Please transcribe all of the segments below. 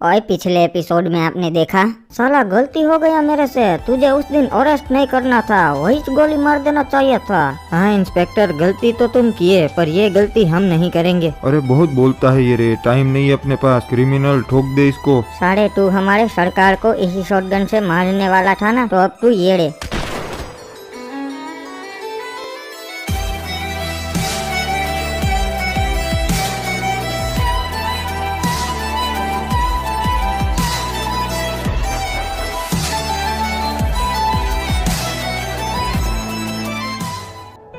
और पिछले एपिसोड में आपने देखा, साला गलती हो गया मेरे से, तुझे उस दिन अरेस्ट नहीं करना था, वही गोली मार देना चाहिए था। हाँ इंस्पेक्टर, गलती तो तुम किए पर ये गलती हम नहीं करेंगे। अरे बहुत बोलता है ये रे, टाइम नहीं है अपने पास, क्रिमिनल ठोक दे इसको। साढ़े तू हमारे सरकार को इसी शॉटगन से मारने वाला था ना, तो अब तू येड़े।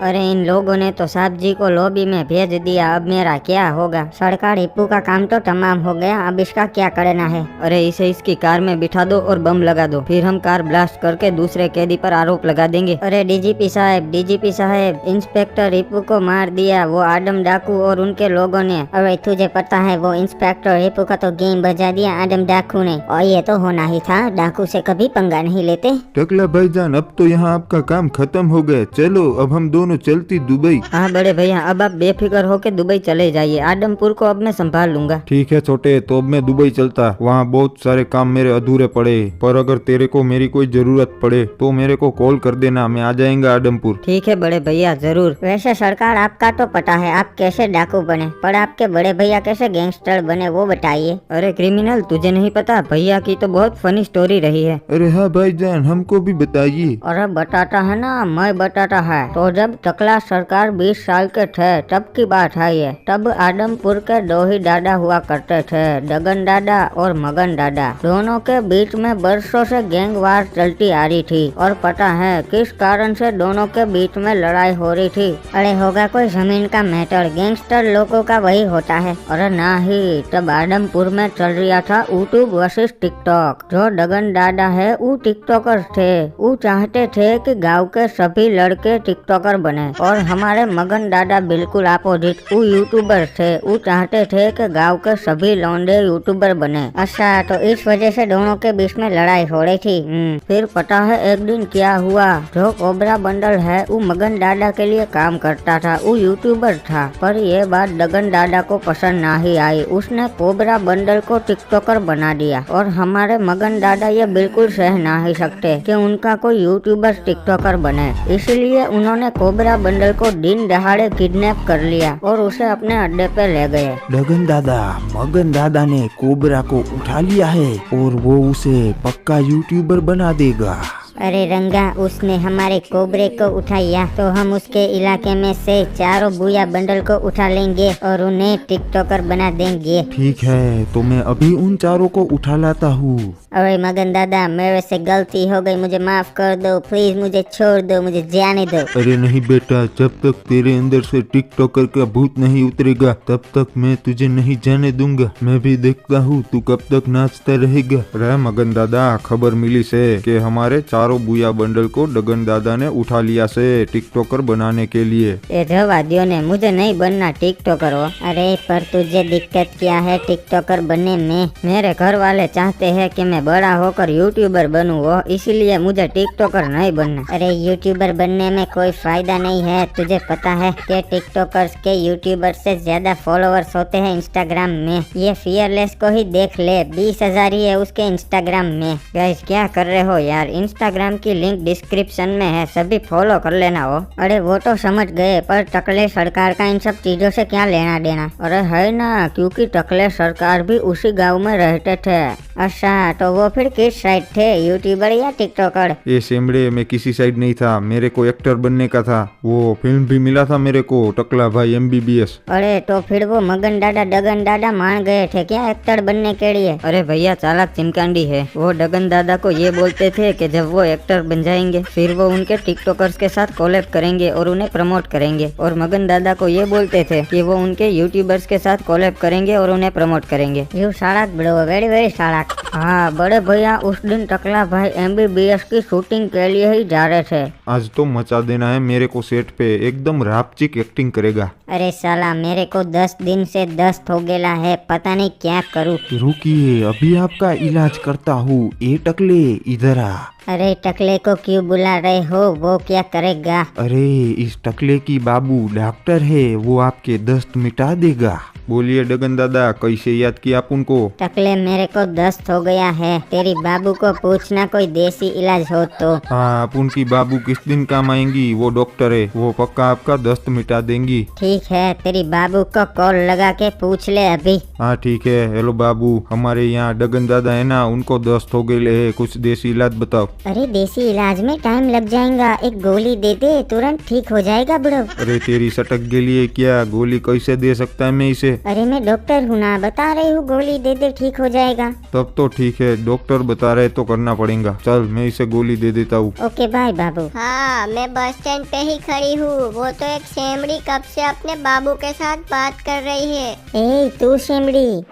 अरे इन लोगों ने तो साहब जी को लॉबी में भेज दिया, अब मेरा क्या होगा। सरकार हिप्पू का काम तो तमाम हो गया, अब इसका क्या करना है। अरे इसे इसकी कार में बिठा दो और बम लगा दो, फिर हम कार ब्लास्ट करके दूसरे कैदी पर आरोप लगा देंगे। अरे डीजीपी साहब, इंस्पेक्टर हिप्पू को मार दिया वो आदम डाकू और उनके लोगों ने। अरे तुझे पता है वो इंस्पेक्टर हिप्पू का तो गेम बजा दिया आदम डाकू ने, और ये तो होना ही था, डाकू से कभी पंगा नहीं लेते। टकला भाईजान, अब तो यहाँ आपका काम खत्म हो गया, चलो अब हम दोनों चलती दुबई। हाँ बड़े भैया, अब आप बेफिक्र होके दुबई चले जाइए, आदमपुर को अब मैं संभाल लूंगा। ठीक है छोटे, तो अब मैं दुबई चलता, वहाँ बहुत सारे काम मेरे अधूरे पड़े, पर अगर तेरे को मेरी कोई जरूरत पड़े तो मेरे को कॉल कर देना, मैं आ जाएंगा आदमपुर। ठीक है बड़े भैया, जरूर। वैसे सरकार आपका तो पता है आप कैसे डाकू बने, पर आपके बड़े भैया कैसे गैंगस्टर बने वो बताइए। अरे क्रिमिनल, तुझे नहीं पता, भैया की तो बहुत फनी स्टोरी रही है। अरे हाँ भाईजान, हमको भी बताइए। अरे बताता है ना, मैं बताता है। तो जब टकला सरकार 20 साल के थे तब की बात है ये। तब आदमपुर के दो ही दादा हुआ करते थे, डगन दादा और मगन दादा। दोनों के बीच में बरसों से गैंग वार चलती आ रही थी, और पता है किस कारण से दोनों के बीच में लड़ाई हो रही थी। अरे होगा कोई जमीन का मैटर, गैंगस्टर लोगों का वही होता है। अरे ना ही, तब आदमपुर में चल रहा था यूट्यूब वर्सेस टिकटॉक। जो डगन दादा है वो टिकटॉकर थे, वो चाहते थे कि गाँव के सभी लड़के टिकटॉकर बने, और हमारे मगन दादा बिल्कुल अपोजिट, वो यूट्यूबर थे, वो चाहते थे कि गांव के सभी लौंडे यूट्यूबर बने। अच्छा, तो इस वजह से दोनों के बीच में लड़ाई हो रही थी। फिर पता है एक दिन क्या हुआ, जो कोबरा बंडल है वो मगन दादा के लिए काम करता था, वो यूट्यूबर था, पर ये बात डगन दादा को पसंद नहीं आई, उसने कोबरा बंडल को टिकटॉकर बना दिया। और हमारे मगन दादा ये बिल्कुल सह नहीं सकते कि उनका कोई यूट्यूबर टिकटॉकर बने, इसलिए उन्होंने कोबरा बंडल को दिन दहाड़े किडनैप कर लिया और उसे अपने अड्डे पे ले गए। डगन दादा, मगन दादा ने कोबरा को उठा लिया है और वो उसे पक्का यूट्यूबर बना देगा। अरे रंगा, उसने हमारे कोबरे को उठाया तो हम उसके इलाके में से चारों बुया बंडल को उठा लेंगे और उन्हें टिकटॉकर बना देंगे। ठीक है, तो मैं अभी उन चारों को उठा लाता हूँ। अरे मगन दादा, मेरे से गलती हो गई, मुझे माफ कर दो प्लीज, मुझे छोड़ दो, मुझे जाने दो। अरे नहीं बेटा, जब तक तेरे अंदर से टिकटॉकर का भूत नहीं उतरेगा तब तक मैं तुझे नहीं जाने दूंगा। मैं भी देखता हूँ तू कब तक नाचता रहेगा। रे मगन दादा, खबर मिली से कि हमारे चारों बुया बंडल को डगन दादा ने उठा लिया से टिकटॉकर बनाने के लिए। ये जवादियों ने, मुझे नहीं बनना टिकटॉकर हो। अरे पर तुझे दिक्कत क्या है टिकटॉकर बनने में? मेरे घर वाले चाहते हैं कि मैं बड़ा होकर यूट्यूबर बनूं, वो इसीलिए मुझे टिकटॉकर नहीं बनना। अरे यूट्यूबर बनने में कोई फायदा नहीं है, तुझे पता है कि टिकटॉकर्स के यूट्यूबर से ज्यादा फॉलोअर्स होते हैं इंस्टाग्राम में। ये फियरलेस को ही देख ले, 20,000 ही है उसके इंस्टाग्राम में। गाइस क्या कर रहे हो यार, इंस्टाग्राम की लिंक डिस्क्रिप्शन में है, सभी फॉलो कर लेना हो। अरे वो तो समझ गए, पर टकले सरकार का इन सब चीजों से क्या लेना देना? अरे है ना, क्योंकि टकले सरकार भी उसी गांव में रहते थे। अच्छा, तो वो फिर किस साइड थे, यूट्यूबर या टिकटॉकर? ये सेमड़े, मैं किसी साइड नहीं था, मेरे को एक्टर बनने का था, वो फिल्म भी मिला था मेरे को, टकला भाई MBBS। अरे तो फिर वो मगन दादा डगन दादा मान गए थे क्या एक्टर बनने के लिए? अरे भैया चालाक चिमकांडी है, वो डगन दादा को ये बोलते थे कि जब वो एक्टर बन जाएंगे फिर वो उनके टिकटॉकर्स के साथ कोलैब करेंगे और उन्हें प्रमोट करेंगे, और मगन दादा को ये बोलते थे कि वो उनके यूट्यूबर्स के साथ कोलैब करेंगे और उन्हें प्रमोट करेंगे। यू सड़क ब्रो, वेरी वेरी सड़क। हाँ बड़े भैया, उस दिन टकला भाई MBBS की शूटिंग के लिए ही जा रहे थे। आज तो मचा देना है मेरे को सेट पे, एकदम रापचिक एक्टिंग करेगा। अरे साला, मेरे को 10 दिन से दस्त हो गया है, पता नहीं क्या करूँ। रुकिए, अभी आपका इलाज करता हूँ। ए टकले, इधर आ। अरे टकले को क्यों बुला रहे हो, वो क्या करेगा? अरे इस टकले की बाबू डॉक्टर है, वो आपके दस्त मिटा देगा। बोलिए डगन दादा, कैसे याद किया आप उनको? टकले मेरे को दस्त हो गया है, तेरी बाबू को पूछना कोई देसी इलाज हो तो। हाँ, आप उनकी बाबू किस दिन काम आएंगी? वो डॉक्टर है, वो पक्का आपका दस्त मिटा देंगी। ठीक है, तेरी बाबू को कॉल लगा के पूछ ले अभी। हाँ ठीक है। हेलो बाबू, हमारे यहाँ डगन दादा है ना, उनको दस्त हो गए है, कुछ देसी इलाज बताओ। अरे देसी इलाज में टाइम लग जाएगा, एक गोली दे दे, तुरंत ठीक हो जाएगा बुढ़ो। अरे तेरी सटक गेली है क्या? गोली कैसे दे सकता है मैं इसे? अरे मैं डॉक्टर हूँ ना, बता रही हूँ, गोली दे दे ठीक हो जाएगा। तब तो ठीक है, डॉक्टर बता रहे तो करना पड़ेगा। चल मैं इसे गोली दे देता हूँ। ओके बाय बाबू। हाँ, मैं बस स्टैंड पे ही खड़ी हूँ। वो तो एक शेमड़ी कब से अपने बाबू के साथ बात कर रही है। ए तू शेमड़ी,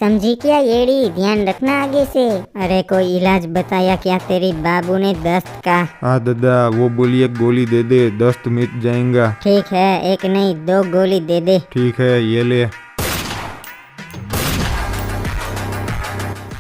समझी क्या येड़ी, ध्यान रखना आगे से। अरे कोई इलाज बताया क्या तेरी बाबू ने दस्त का? हाँ दादा, वो बोली एक गोली दे दे, दस्त मिट जाएगा। ठीक है, एक नहीं 2 गोली दे दे। ठीक है, ये ले।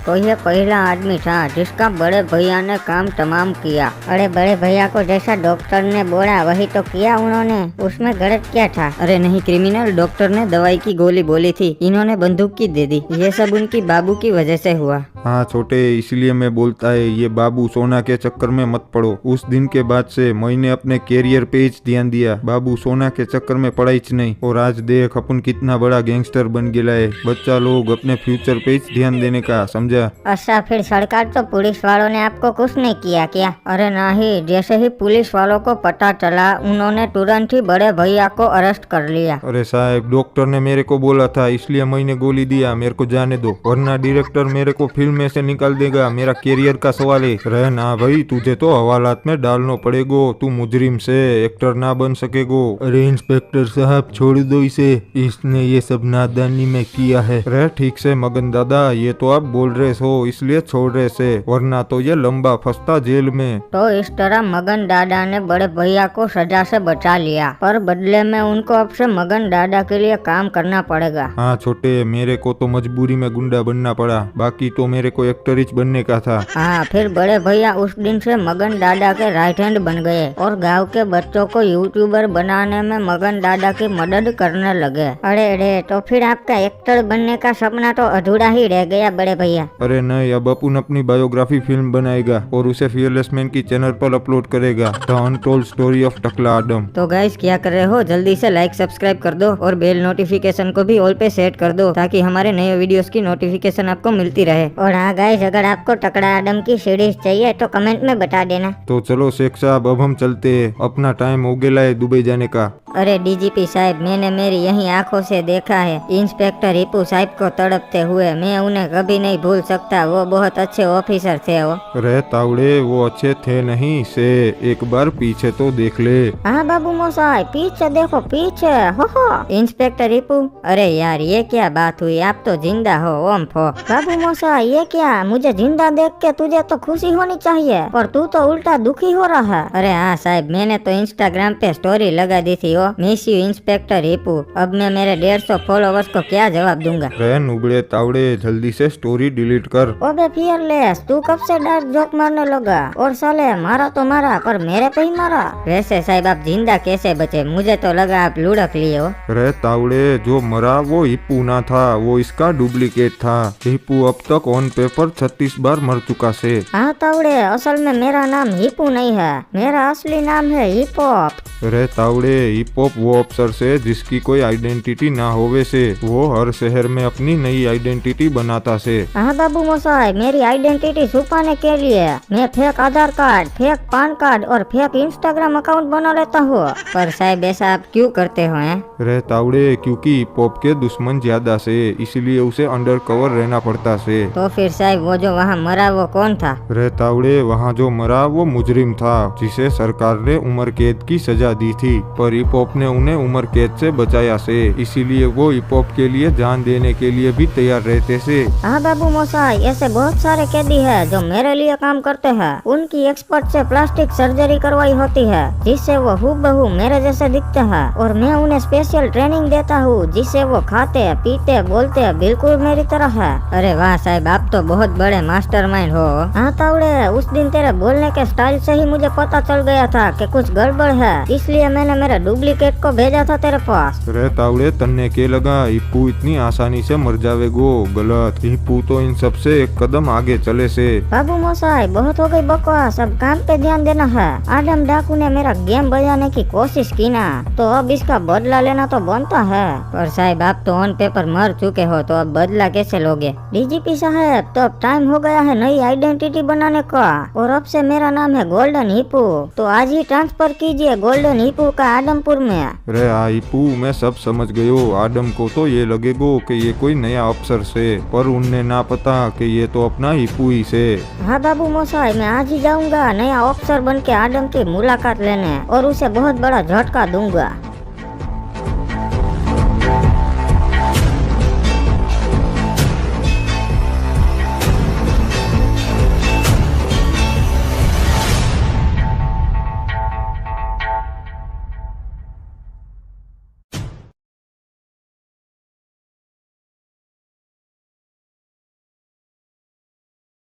कोई ये पहला आदमी था जिसका बड़े भैया ने काम तमाम किया। अरे बड़े भैया को जैसा डॉक्टर ने बोला वही तो किया उन्होंने, उसमें गलत क्या था? अरे नहीं क्रिमिनल, डॉक्टर ने दवाई की गोली बोली थी, इन्होंने बंदूक की दे दी। ये सब उनकी बाबू की वजह से हुआ। हाँ छोटे, इसलिए मैं बोलता है ये बाबू सोना के चक्कर में मत पड़ो। उस दिन के बाद से मैंने अपने कैरियर पे ही ध्यान दिया, बाबू सोना के चक्कर में पड़ा ही नहीं। और आज देख अपन कितना बड़ा गैंगस्टर बन गया है। बच्चा लोग अपने फ्यूचर पे ही ध्यान देने का, समझा? अच्छा फिर सरकार तो पुलिस वालों ने आपको कुछ नहीं किया क्या? अरे नहीं, जैसे ही पुलिस वालों को पता चला उन्होंने तुरंत ही बड़े भैया को अरेस्ट कर लिया। अरे साहब, डॉक्टर ने मेरे को बोला था इसलिए मैंने गोली दिया, मेरे को जाने दो, वरना डायरेक्टर मेरे को फिल्म में से निकाल देगा। मेरा कैरियर का सवाल है। रहना भाई, तुझे तो हवालात में डालना पड़ेगा, तू मुजरिम से एक्टर ना बन सकेगो। अरे इंस्पेक्टर साहब छोड़ दो इसे, इसने ये सब नादानी में किया है। रह ठीक से मगन दादा, ये तो आप बोल रहे हो इसलिए छोड़ रहे से, वरना तो ये लंबा फंसता जेल में। तो इस तरह मगन दादा ने बड़े भैया को सजा से बचा लिया, पर बदले में उनको अब से मगन दादा के लिए काम करना पड़ेगा। हाँ छोटे, मेरे को तो मजबूरी में गुंडा बनना पड़ा, बाकी तो मेरे को एक्टर ही बनने का था। हाँ, फिर बड़े भैया उस दिन से मगन दादा के राइट हैंड बन गए और गांव के बच्चों को यूट्यूबर बनाने में मगन दादा की मदद करने लगे। अरे तो फिर आपका एक्टर बनने का सपना तो अधूरा ही रह गया बड़े भैया। अरे नहीं, अब अपन अपनी बायोग्राफी फिल्म बनाएगा और उसे फियरलेस मैन की चैनल पर अपलोड करेगा, द अनटोल्ड स्टोरी ऑफ टकला आदम। तो गाइस क्या कर रहे हो, जल्दी से लाइक सब्सक्राइब कर दो और बेल नोटिफिकेशन को भी ऑल पे सेट कर दो ताकि हमारे नए वीडियोस की नोटिफिकेशन आपको मिलती रहे। और हाँ गाइस, अगर आपको टकला आदम की सीरीज चाहिए तो कमेंट में बता देना। तो चलो शेख साहब, अब हम चलते हैं, अपना टाइम हो गया है दुबई जाने का। अरे डीजीपी साहब, मैंने मेरी यही आंखों से देखा है इंस्पेक्टर हिप्पू साहब को तड़पते हुए। मैं उन्हें कभी नहीं भूल सकता, वो बहुत अच्छे ऑफिसर थे। वो रे तावड़े, वो अच्छे थे नहीं से, एक बार पीछे तो देख ले। हाँ बाबू मोसाई, पीछे देखो पीछे। हो इंस्पेक्टर हिप्पू, अरे यार ये क्या बात हुई, आप तो जिंदा हो ओम फो। बाबू मोसाई ये क्या, मुझे जिंदा देख के तुझे तो खुशी होनी चाहिए, पर तू तो उल्टा दुखी हो रहा है। अरे हाँ साहब, मैंने तो इंस्टाग्राम पे स्टोरी लगा दी थी, मिस यू इंस्पेक्टर हिप्पू। अब मैं मेरे 150 फॉलोवर्स को क्या जवाब दूंगा? रे नुबड़े तावड़े, जल्दी से स्टोरी डिलीट कर। ओबे फियरलेस, तू कब से डार्क जोक मारने लगा? और साले मारा तो मारा, पर मेरे पे ही मारा। वैसे साहब आप जिंदा कैसे बचे? मुझे तो लगा आप लुढ़क लिए हो। रे तावड़े, जो मरा वो हिप्पू ना था, वो इसका डुप्लीकेट था। हिप्पू अब तक ऑन पेपर 36 बार मर चुका से। हाँ तावड़े, असल में मेरा नाम हिप्पू नहीं है, मेरा असली नाम है हिपहॉप। रे तावड़े, हिपहॉप वो अफसर से जिसकी कोई आइडेंटिटी ना होवे से, वो हर शहर में अपनी नई आइडेंटिटी बनाता से। हाँ बाबू मोसाई, मेरी आइडेंटिटी छुपाने के लिए मैं फेक आधार कार्ड, फेक पैन कार्ड और फेक इंस्टाग्राम अकाउंट बना लेता हूँ। पर साहब ऐसा आप क्यों करते हो हैं? रे तावड़े, क्योंकि हिपहॉप के दुश्मन ज्यादा से, इसलिए उसे अंडर कवर रहना पड़ता से। तो फिर साहब वो जो वहाँ मरा वो कौन था? रे तावड़े, वहाँ जो मरा वो मुजरिम था जिसे सरकार ने उम्र कैद की सजा दी थी, पर हिपहॉप ने उन्हें उम्र कैद से बचाया से, इसीलिए वो हिपहॉप के लिए जान देने के लिए भी तैयार रहते से। हाँ बाबू मोसाई, ऐसे बहुत सारे कैदी हैं जो मेरे लिए काम करते हैं। उनकी एक्सपर्ट से प्लास्टिक सर्जरी करवाई होती है जिससे वो हूबहू मेरे जैसे दिखते हैं और मैं उन्हें स्पेशल ट्रेनिंग देता हूँ जिससे वो खाते पीते बोलते बिल्कुल मेरी तरह है। अरे वाह साहब, आप तो बहुत बड़े मास्टरमाइंड हो। हाँ तावड़े, उस दिन तेरे बोलने के स्टाइल से ही मुझे पता चल गया था कि कुछ गड़बड़ है, इसलिए मैंने मेरे डुप्लीकेट को भेजा था तेरे पास। रे तावड़े, तन्ने के लगा हिप्पू इतनी आसानी से मर जावेगो? गलत, हिप्पू तो इन सब से एक कदम आगे चले से। बाबू मोसाई, बहुत हो गई बकवास, अब काम पे ध्यान देना है। आदम डाकू ने मेरा गेम बजाने की कोशिश की ना, तो अब इसका बदला लेना तो बनता है। पर साहब, आप तो ऑन पेपर मर चुके हो, तो अब बदला कैसे लोगे? डीजीपी साहब, तो अब टाइम हो गया है नई आइडेंटिटी बनाने का, और अब से मेरा नाम है गोल्डन हिप्पू, तो आज ही ट्रांसफर कीजिए गोल्डन हिप्पू का आदमपुर में। रे हाँ हिप्पू, मैं सब समझ गयो। आदम को तो ये लगेगो कि ये कोई नया अफसर से, पर उनने ना पता कि ये तो अपना हिप्पू ही से। हाँ बाबू मोसाई, मैं आज ही जाऊंगा नया अफसर बन के आदम की मुलाकात लेने और उसे बहुत बड़ा झटका दूंगा।